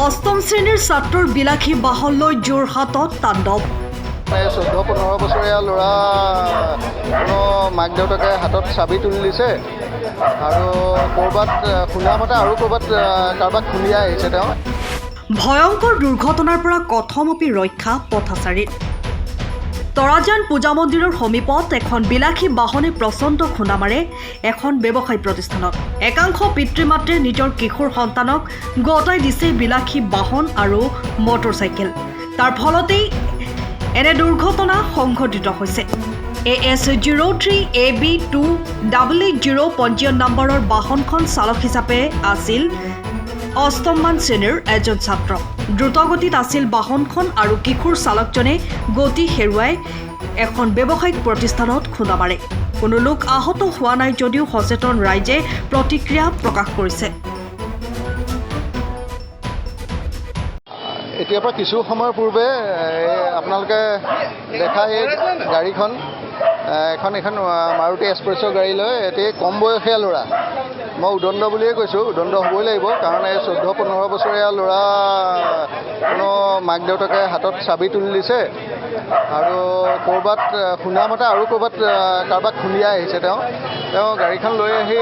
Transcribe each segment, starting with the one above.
অষ্টম শ্ৰেণীৰ ছাত্ৰৰ বিলাসী বাহন লৈ যোৰহাটত তাণ্ডৱ। 14-15 বছৰীয়া ল'ৰা কোনো মাক দেউতাকে হাতত চাবি তুলি দিছে আৰু ক'ৰবাত শুনা মতে আৰু ক'ৰবাত কাৰোবাক খুলিয়াই আহিছে তেওঁ। ভয়ংকৰ দুৰ্ঘটনাৰ পৰা কথমপি ৰক্ষা পথচাৰীৰ। তৰাজান পূজা মন্দিৰৰ সমীপত এখন বিলাসী বাহনে প্ৰচণ্ড খুন্দা মাৰে এখন ব্যৱসায়িক প্ৰতিষ্ঠানত। একাংশ পিতৃ মাতৃয়ে নিজৰ কিশোৰ সন্তানক গতাই দিছে বিলাসী বাহন আৰু মটৰচাইকেল। তাৰ ফলতেই এনে দুৰ্ঘটনা সংঘটিত হৈছে। AS03AB28880 পঞ্জীয়ন নম্বৰৰ বাহনখন চালক হিচাপে আছিল অষ্টমমান শ্ৰেণীৰ এজন ছাত্ৰ। দ্ৰুতগতিত আছিল বাহনখন আৰু কিশোৰ চালকজনে গতি হেৰুৱাই এখন ব্যৱসায়িক প্ৰতিষ্ঠানত খুন্দা মাৰে। কোনো লোক আহত হোৱা নাই যদিও সচেতন ৰাইজে প্ৰতিক্ৰিয়া প্ৰকাশ কৰিছে। এতিয়াৰ পৰা কিছু সময়ৰ পূৰ্বে আপোনালোকে দেখা এই গাড়ীখন এখন মাৰুতি এক্সপ্ৰেছৰ গাড়ী লৈ এটি কম বয়সীয়া ল'ৰা, মই উদণ্ড বুলিয়ে কৈছোঁ, উদণ্ড হ'বই লাগিব, কাৰণ এই 14-15 বছৰীয়া ল'ৰা কোনো মাক দেউতাকে হাতত চাবি তুলি দিছে আৰু ক'ৰবাত শুনা মতে আৰু ক'ৰবাত কাৰোবাক খুলিয়াই আহিছে তেওঁ গাড়ীখন লৈ আহি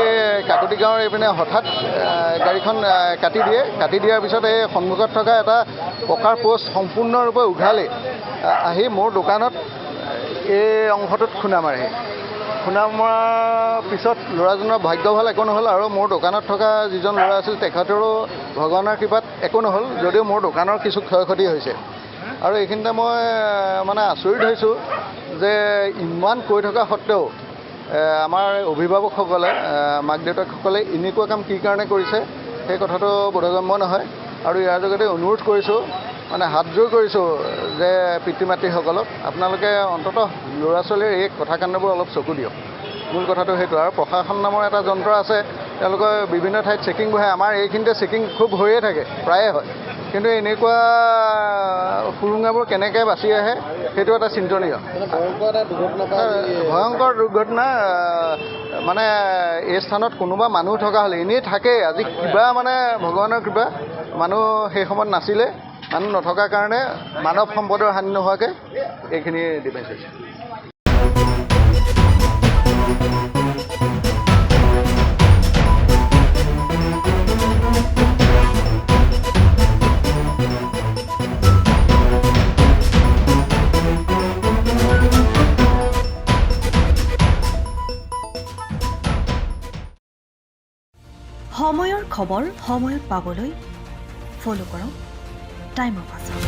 কাকতি গাঁৱৰ এইপিনে হঠাৎ গাড়ীখন কাটি দিয়াৰ পিছত এই সন্মুখত থকা এটা পকাৰ পোষ্ট সম্পূৰ্ণৰূপে উঘালি আহি মোৰ দোকানত এই অংশটোত খুন্দা মাৰে। খুন্দা মৰাৰ পিছত ল'ৰাজনৰ ভাগ্য ভাল একো নহ'ল আৰু মোৰ দোকানত থকা যিজন ল'ৰা আছিল তেখেতৰো ভগৱানৰ কৃপাত একো নহ'ল, যদিও মোৰ দোকানৰ কিছু ক্ষয় ক্ষতি হৈছে। আৰু এইখিনিতে মই আচৰিত হৈছোঁ যে ইমান কৈ থকা স্বত্বেও আমাৰ অভিভাৱকসকলে মাক দেউতাকসকলে এনেকুৱা কাম কি কাৰণে কৰিছে সেই কথাটো বোধগম্য নহয়। আৰু ইয়াৰ যোগেদি অনুৰোধ কৰিছোঁ, হাতযোৰ কৰিছোঁ যে পিতৃ মাতৃসকলক আপোনালোকে অন্ততঃ ল'ৰা ছোৱালীৰ এই কথাকাণ্ডবোৰ অলপ চকু দিয়ক। মূল কথাটো সেইটো। আৰু প্ৰশাসন নামৰ এটা যন্ত্ৰ আছে, তেওঁলোকে বিভিন্ন ঠাইত চেকিং বহাই। আমাৰ এইখিনিতে চেকিং খুব হৈয়ে থাকে, প্ৰায়ে হয়, কিন্তু এনেকুৱা সুৰুঙাবোৰ কেনেকৈ বাচি আহে সেইটো এটা চিন্তনীয়। ভয়ংকৰ দুৰ্ঘটনা। এই স্থানত কোনোবা মানুহ থকা হ'লে, এনেই থাকে আজি কিবা ভগৱানৰ কৃপা মানুহ সেই সময়ত নাছিলে, মানুহ নথকাৰ কাৰণে মানৱ সম্পদৰ হানি নোহোৱাকৈ এইখিনি ডিভাইচ হৈছে। সময়ৰ খবৰ সময়ত পাবলৈ ফ'ল' কৰক টাইম অফ আছাম।